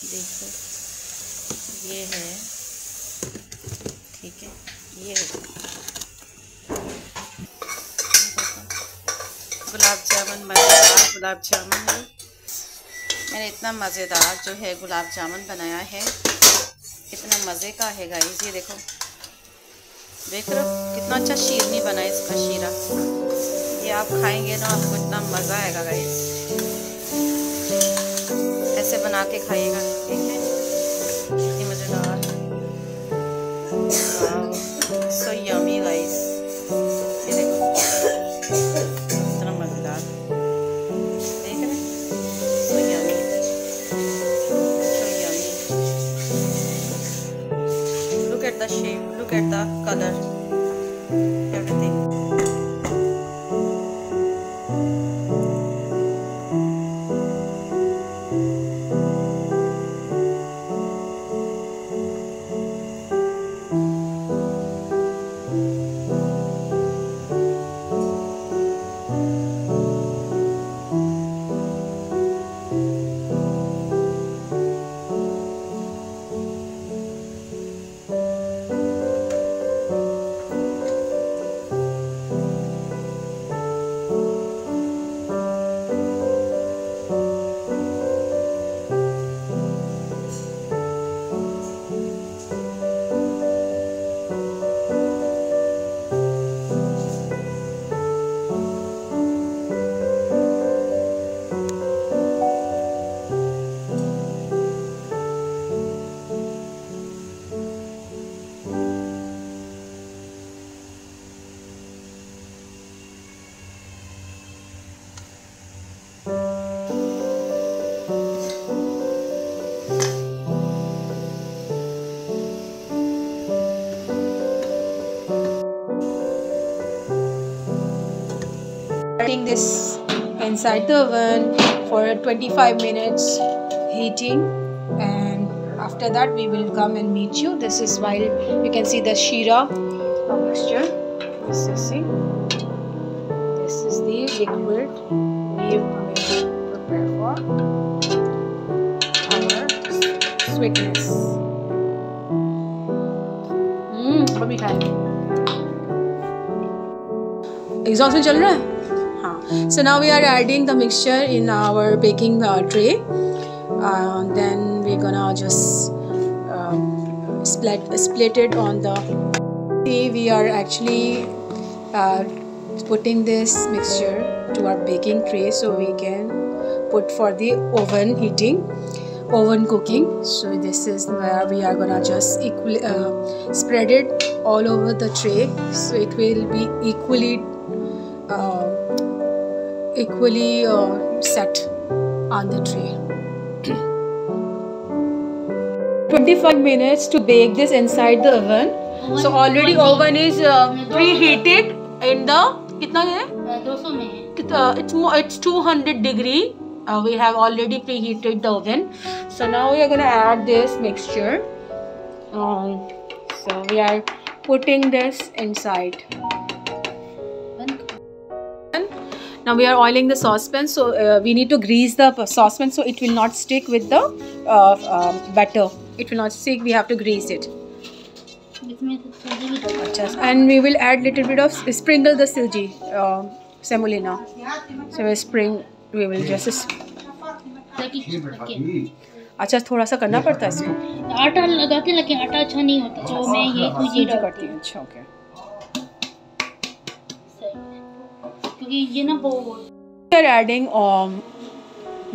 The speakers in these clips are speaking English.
देखो ये है, ठीक है, ये है गुलाब जामुन, मज़ेदार गुलाब जामुन है। मैंने इतना मज़ेदार जो है गुलाब जामुन बनाया है, इतना मज़े का है गाइस। ये देखो, देख रहे हो कितना अच्छा शीरनी बना है इसका शीरा। ये आप खाएंगे ना, आपको इतना मज़ा आएगा गाइस। ऐसे बना के खाइएगा, ठीक है, इतनी मज़ेदार। सो यमी गाइस, ये देखो इतना मज़ेदार, देख रहे, so yummy, so yummy. Look at the shape, look at the colour, everything. Putting this inside the oven for 25 minutes heating, and after that we will come and meet you. This is while you can see the shira mixture. This is the liquid we will prepare for our sweetness. अभी खाएंगे। Exhaust में चल रहा है। So now we are adding the mixture in our baking tray. Then we're gonna just split it on the. We are actually putting this mixture to our baking tray so we can put for the oven heating, oven cooking. So this is where we are gonna just spread it all over the tray, so it will be equally set on the tray. 25 minutes to bake this inside the oven. So already oven is preheated in the कितना है? 200 में. It's 200 degree. We have already preheated the oven. So now we are gonna add this mixture. So we are putting this inside. Now we are oiling the saucepan, so we need to grease the saucepan so it will not stick with the batter. It will not stick. We have to grease it. And we will add little bit of sprinkle the silji semolina. So we will just. अच्छा थोड़ा सा करना पड़ता है इसको. आटा लगाते हैं लेकिन आटा अच्छा नहीं होता, तो मैं ये सूजी करती हूँ. अच्छा ओके. क्योंकि ये ना वो. We are adding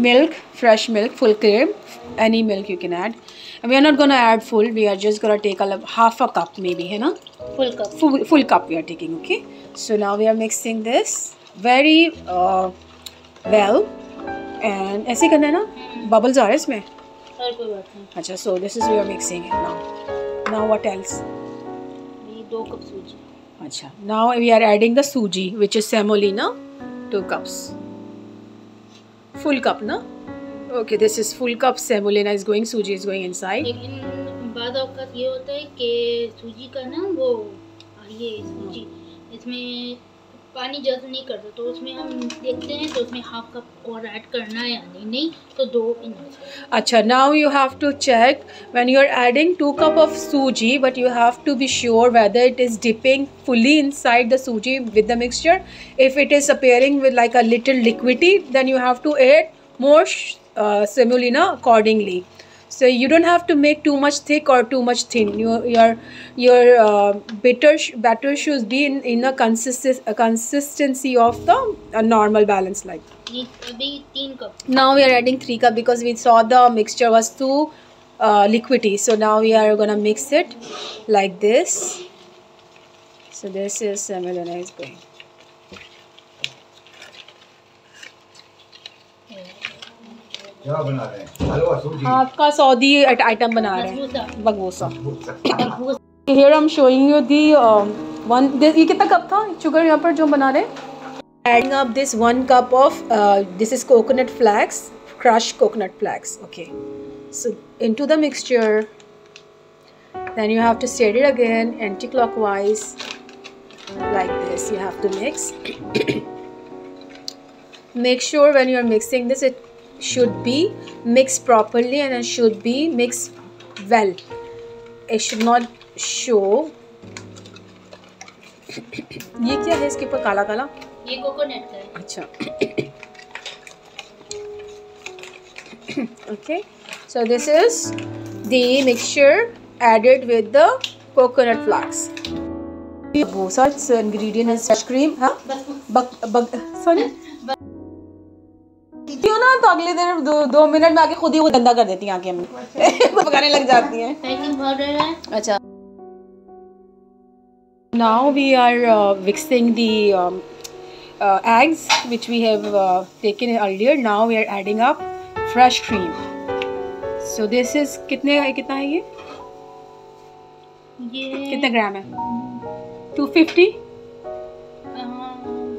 milk, fresh milk, full cream, any milk you can add. And we are not gonna add full. We are just gonna take half a cup maybe, है ना? Full cup. Full cup we are taking. Okay. So now we are mixing this very well. And ऐसे करना है ना? Bubbles आ रहे हैं इसमें. कोई बात नहीं. अच्छा, so this is we are mixing it now. Now what else? ये 2 कप सूजी. अच्छा, now we are adding the suji, which is semolina, 2 cups. Full cup, na? Okay, this is full cup semolina is going, suji is going inside. लेकिन बाद औक़ात ये होता है कि सूजी का ना वो ये सूजी इसमें पानी ज़्यादा नहीं करते, तो उसमें हम देखते हैं तो उसमें हाफ कप और ऐड करना है या नहीं तो 2 इनफ। अच्छा, now you have to check when you are adding 2 cup of suji, but you have to be sure whether it is dipping fully inside the suji with the mixture. If it is appearing with like a little liquidy, then you have to add more semolina accordingly. So you don't have to make too much thick or too much thin. Your batter should be in a consistency of the normal balance like. अभी 3 cup. Now we are adding 3 cup because we saw the mixture was too liquidy. So now we are gonna mix it like this. So this is semolina is going. क्या बना रहे हैं? हलवा सूजी। आपका Saudi item बना रहे हैं, बगबूसा। Here I'm showing you the one. ये कितना कप था शुगर यहाँ पर जो बना रहे हैं? Adding up this 1 cup of this is coconut flakes, crushed coconut flakes. Okay, so into the mixture. Then you have to stir it again anti-clockwise like this. You have to mix. Make sure when you are mixing this, it should be mixed properly and it should be mixed well. It should not show. ये क्या है इसके ऊपर काला काला? ये coconut का है। अच्छा। Okay, so this is the mixture added with the coconut flakes. Such ingredient is fresh cream. हाँ? Sorry. क्यों ना, तो अगले दिन 2 मिनट में आके खुद ही वो गंदा कर देती हैं आके हमें पकाने लग जाती हैं। बेकिंग पाउडर है। अच्छा। Now we are mixing the eggs which we have taken earlier. Now we are adding up fresh cream. So this is कितना है ये? ये कितना ग्राम है? 250?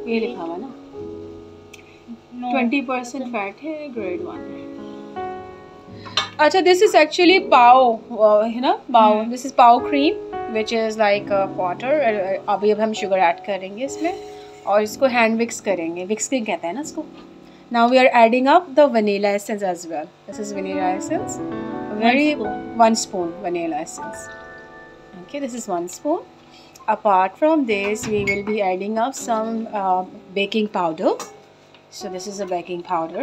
ये लिखा हुआ ना? 20% फैट है, ग्रेड 1 है। अच्छा, this is actually पाव है ना, पाव। This is pav cream which is like water. अभी अब हम शुगर ऐड करेंगे इसमें और इसको हैंड विक्स करेंगे। विक्सिंग कहते हैं ना इसको। Now we are adding up the vanilla essence as well. This is vanilla essence. One spoon vanilla essence. Okay, this is 1 spoon. Apart from this, we will be adding up some baking powder. So this is a baking powder.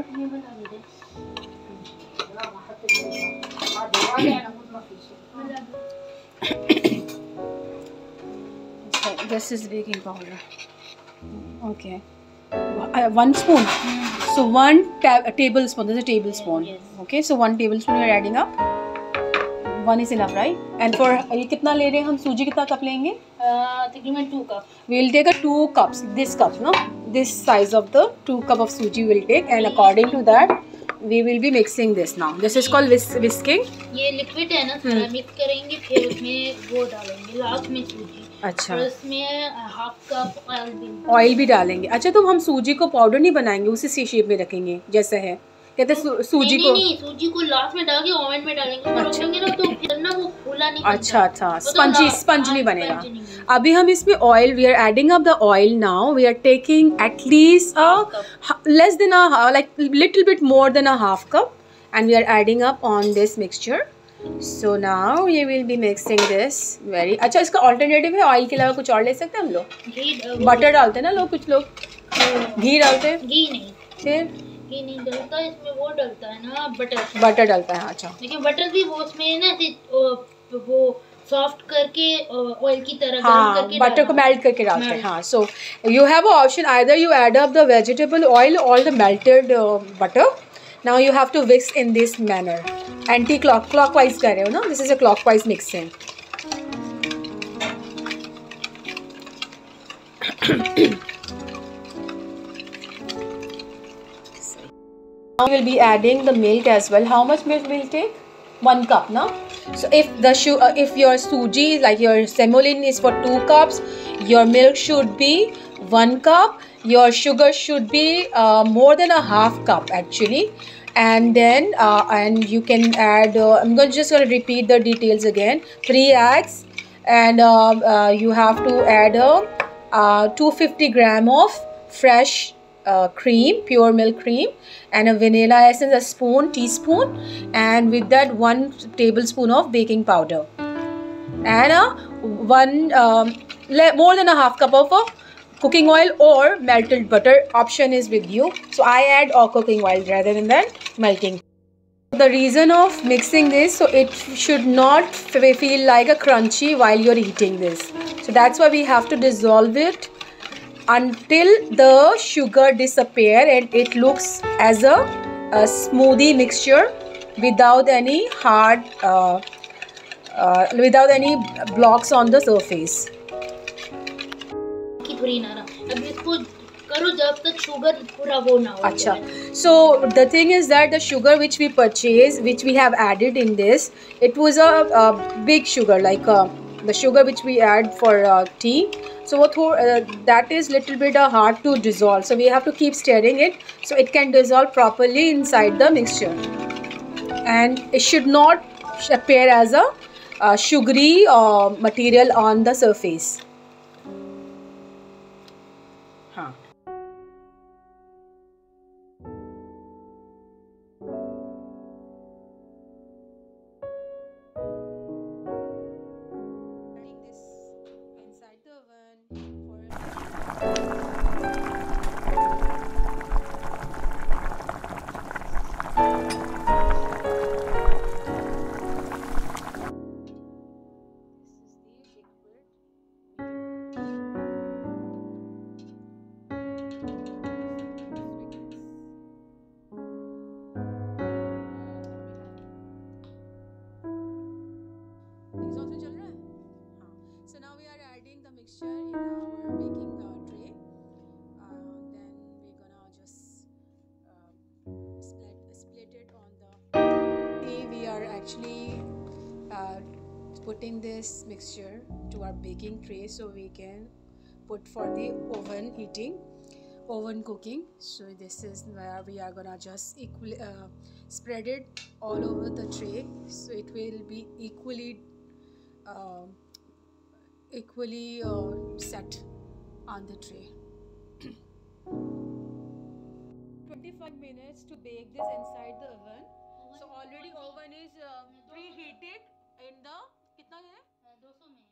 So this is baking powder. Okay, 1 spoon. So 1 tablespoon. This is a tablespoon. Yes. Okay, so 1 tablespoon we are adding up. 1 is enough, right? And for ये कितना ले रहे हैं हम? सूजी कितना cup लेंगे? तकरीबन 2 cup. We will take a 2 cups. This cup, no? This size of the 2 cup of suji we'll take, and according to that, we will be mixing this now. This is called whisking. ये liquid है ना, सारा mix करेंगे, फिर उसमें वो डालेंगे last में सूजी। अच्छा। और उसमें हाफ कप ऑयल भी डालेंगे। अच्छा, तो हम सूजी को पाउडर नहीं बनाएंगे, उसी शेप में रखेंगे जैसा है। कहते सूजी को नहीं, सूजी को लास्ट में डाल के ओवन में डालेंगे। अच्छा। रखेंगे ना तो फिर ना वो फूला नहीं। अच्छा, स्पंज नहीं बनेगा। अभी हम इसमें oil, we are adding up the oil now. We are taking at least less than like little bit more than a half cup, and we are adding up on this mixture. So now we will be mixing this very. अच्छा, इसका alternative है, oil के अलावा कुछ और ले सकते हैं हम लोग? बटर डालते हैं ना लोग, कुछ लोग घी डालते हैं। घी नहीं, फिर घी नहीं डलता इसमें, वो डलता है ना बटर डलता है। अच्छा, लेकिन बटर भी वो उसमें ना वो सॉफ्ट करके ऑयल की तरह गर्म हाँ, करके बटर को मेल्ट करके डालते हैं। हाँ, so you have a option, either you add up the vegetable oil और the melted butter. Now you have to mix in this manner, anticlockwise कर रहे हो ना, this is a clockwise mixing. Now we will be adding the milk as well. How much milk will take? 1 cup, no? So if the if your suji, like your semolina, is for 2 cups, your milk should be 1 cup. Your sugar should be more than a half cup actually, and then and you can add. I'm just going to repeat the details again. 3 eggs, and you have to add 250 gram of fresh cream, pure milk cream, and a vanilla essence, a teaspoon, and with that 1 tablespoon of baking powder, and more than a half cup of cooking oil or melted butter. Option is with you. So I add all cooking oil rather than melting. The reason of mixing this, so it should not feel like a crunchy while you're eating this. So that's why we have to dissolve it until the sugar disappear and it looks as a smoothie mixture without any hard without any blocks on the surface. अच्छा, so the thing is that the sugar which we purchase, which we have added in this, it was a big sugar, like the sugar which we add for tea. So that is little bit hard to dissolve, so we have to keep stirring it so it can dissolve properly inside the mixture, and it should not appear as a sugary material on the surface. So now we are adding the mixture in our baking tray. Then we're gonna just split it on the. We are actually putting this mixture to our baking tray so we can put for the oven cooking. So this is where we are gonna just spread it all over the tray, so it will be equally set on the tray. 25 minutes to bake this inside the oven. So already oven is preheated in the kitna hai? 200 mein.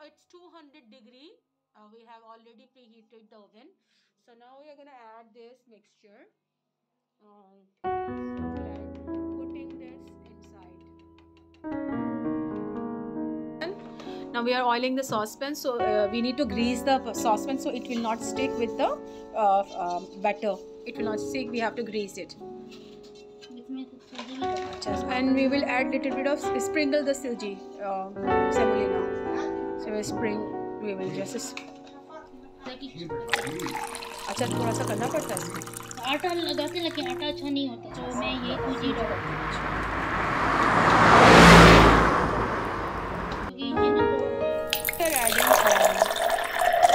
It's 200 degree. We have already preheated the oven. So now we are gonna add this mixture. Putting this inside. Now we are oiling the saucepan, so we need to grease the saucepan so it will not stick with the batter. It will not stick. We have to grease it. And we will add little bit of sprinkle the suji semolina. So we will just अच्छा थोड़ा सा करना पड़ता है इसमें. आटा लगाते लेकिन आटा अच्छा नहीं होता, तो मैं ये सूजी डालती हूँ.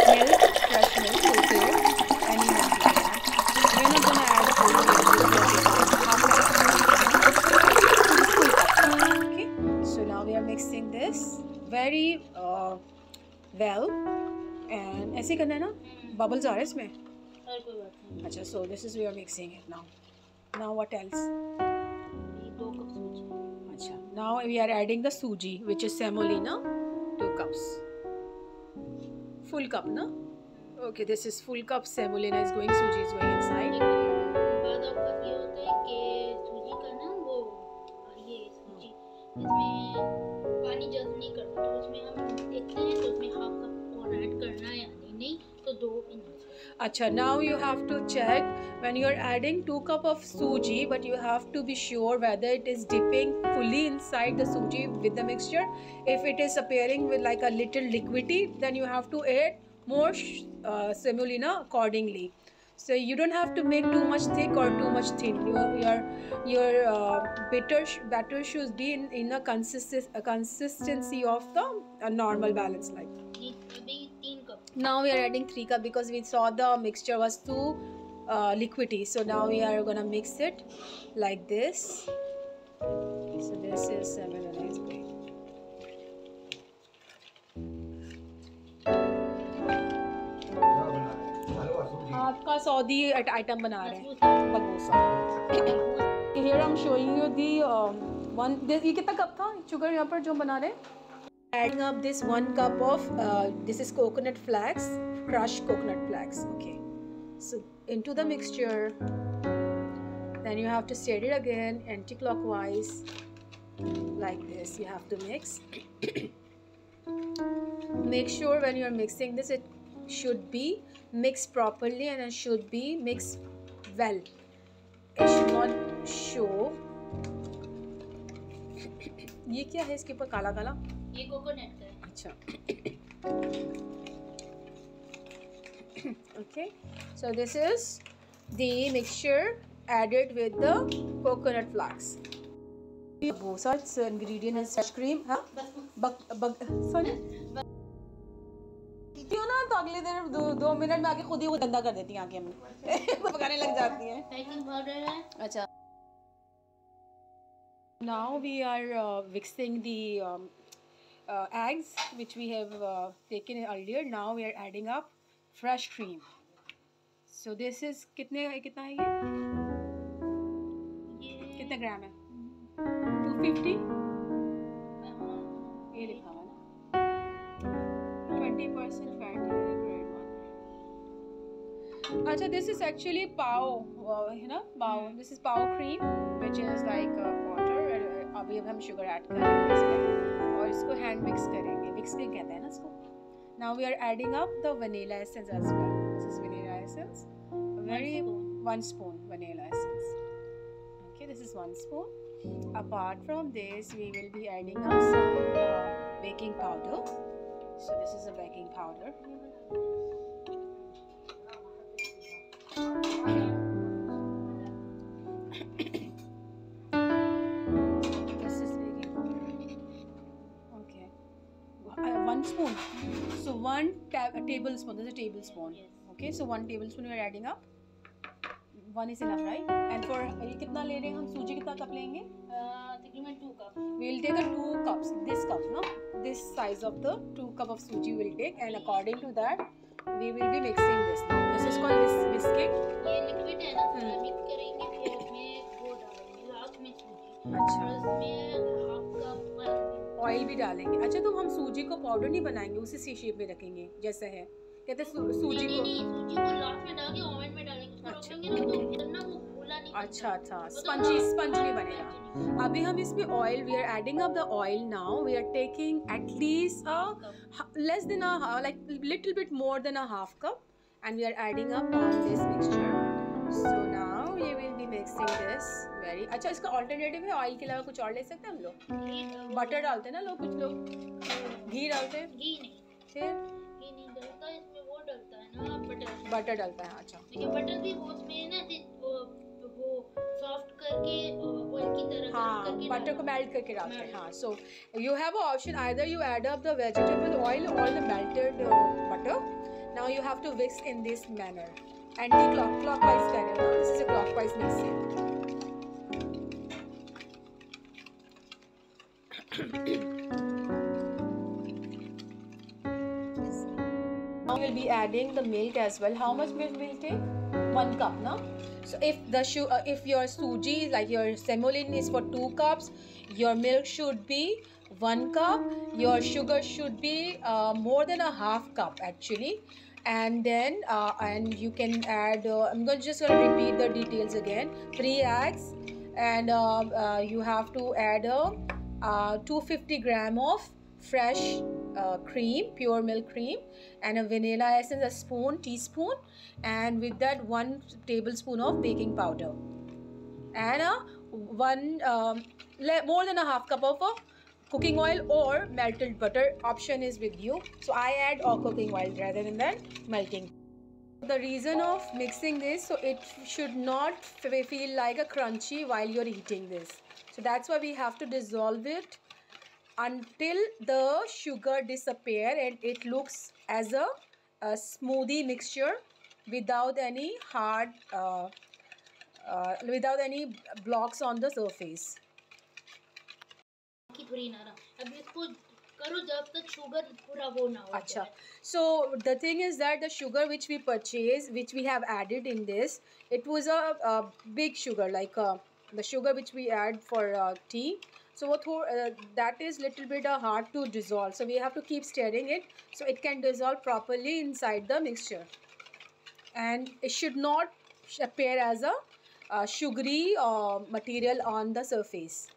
Milk, fresh milk, okay. Any milk. We're not gonna add whole milk. Okay. So now we are mixing this very well. And ऐसे करना है ना? Bubbles आ रहे हैं इसमें. और कोई बात नहीं. अच्छा, so this is we are mixing it now. Now what else? 2 cup सूजी. अच्छा, now we are adding the suji, which is semolina, 2 cups. Full cup, na? Okay, this is full cup semolina is going, suji is going inside. बाद वक्त ये होता है कि सूजी का ना वो ये सूजी इसमें पानी जल्द नहीं करता, तो उसमें हम देखते हैं तो उसमें हाफ कप और ऐड करना है या नहीं तो 2 inch. Acha, now you have to check when you are adding 2 cup of suji, but you have to be sure whether it is dipping fully inside the suji with the mixture. If it is appearing with like a little liquidy, then you have to add more semolina accordingly. So you don't have to make too much thick or too much thin. Your batter should be in a consistency of the normal balance like. Now we are adding 3 cup because we saw the mixture was too liquidy. So now we are gonna mix it like this. So this is semolina is great. Saudi item बना रहे हैं, बगूसा। Here I'm showing you the one. ये कितना cup था sugar यहाँ पर जो बना रहे हैं? Adding up this 1 cup of this is coconut flax, crushed coconut flax. Okay, so into the mixture. Then you have to stir it again anti-clockwise like this. You have to mix. Make sure when you are mixing this, it should be mixed properly and it should be mixed well. It should not show. ये क्या है इसके ऊपर काला काला? ये coconut का है। अच्छा। Okay, so this is the mixture added with the coconut flax. Bosa, its ingredient is fresh cream. हाँ? Sorry. क्यों ना तो अगले दिन 2 मिनट में आके खुद ही वो गंदा कर देती हैं आके हमें वो पकाने लग जाती हैं। बेकिंग पाउडर है। अच्छा। Now we are mixing the eggs which we have taken earlier. Now we are adding up fresh cream. So this is कितना है ये? कितना ग्राम है? 250? ये लिखा हुआ है ना? 20% fat है red one. अच्छा, this is actually पाव है ना? पाव. This is pav cream which is like water. अभी अब हम शुगर ऐड करेंगे इसमें और इसको हैंड मिक्स करेंगे. मिक्सिंग कहते हैं ना इसको. Now we are adding up the vanilla essence as well. This is vanilla essence. One spoon vanilla essence. Okay, this is 1 spoon. Apart from this, we will be adding up some baking powder. So this is a baking powder. This is baking powder. Okay, 1 spoon. So 1 tablespoon. This is a tablespoon. Yes. Okay, so 1 tablespoon we are adding up. 1 is enough, right? And for ये कितना ले रहे हैं हम? सूजी कितना cup लेंगे? तकरीबन 2 cup. We'll take a 2 cups. This cup, no? This size of the 2 cup of suji we'll take, and according to that, we will be mixing this. This is called whisking. ये liquid है ना, mix करेंगे फिर उसमें वो डालेंगे last में सूजी. अच्छा. और उसमें हाफ कप ऑयल भी डालेंगे. अच्छा, तो हम सूजी को पाउडर नहीं बनाएंगे, उसी सी शेप में रखेंगे जैसा है. कहते सूजी को सूजी को लास्ट में डाल के ओवन में डालेंगे. उसको रखेंगे ना तो इधर ना वो फूला नहीं. अच्छा, स्पंज नहीं बनेगा. अभी हम इसमें oil, we are adding up the oil now. We are taking at least less than like little bit more than a half cup, and we are adding up on this mixture. So now we will be mixing this very. अच्छा, इसका alternative है oil के अलावा कुछ और ले सकते हैं हम लोग? बटर डालते हैं ना लोग, कुछ लोग घी डालते हैं. घी नहीं, फिर घी नहीं डलता इसमें, वो डलता है ना बटर डलता है. अच्छा, लेकिन बटर भी वो उसमें ना वो सॉफ्ट करके ऑयल की तरह हाँ, करके बटर को मेल्ट करके डालते हैं. हाँ, so you have a option, either you add up the vegetable oil और the melted butter. Now you have to mix in this manner. clockwise कर रहे हो. This is a clockwise mixing. Now we'll be adding the milk as well. How much milk will take? 1 cup, no? So if your suji, like your semolina, is for 2 cups, your milk should be 1 cup. Your sugar should be more than a half cup actually. And then and you can add. I'm just gonna repeat the details again. 3 eggs, and you have to add 250 gram of fresh cream, pure milk cream, and a vanilla essence, a teaspoon, and with that 1 tablespoon of baking powder, and more than a half cup of cooking oil or melted butter. Option is with you. So I add cooking oil rather than melting. The reason of mixing this, so it should not feel like a crunchy while you're eating this. So that's why we have to dissolve it until the sugar disappear and it looks as a smoothie mixture without any hard without any blocks on the surface. की थोड़ी नरम. अब इसको करो जब तक sugar पूरा वो ना हो Acha. जाए। So the thing is that the sugar which we purchase, which we have added in this, it was a big sugar, like the sugar which we add for tea. So what that is little bit hard to dissolve. So we have to keep stirring it so it can dissolve properly inside the mixture, and it should not appear as a sugary material on the surface.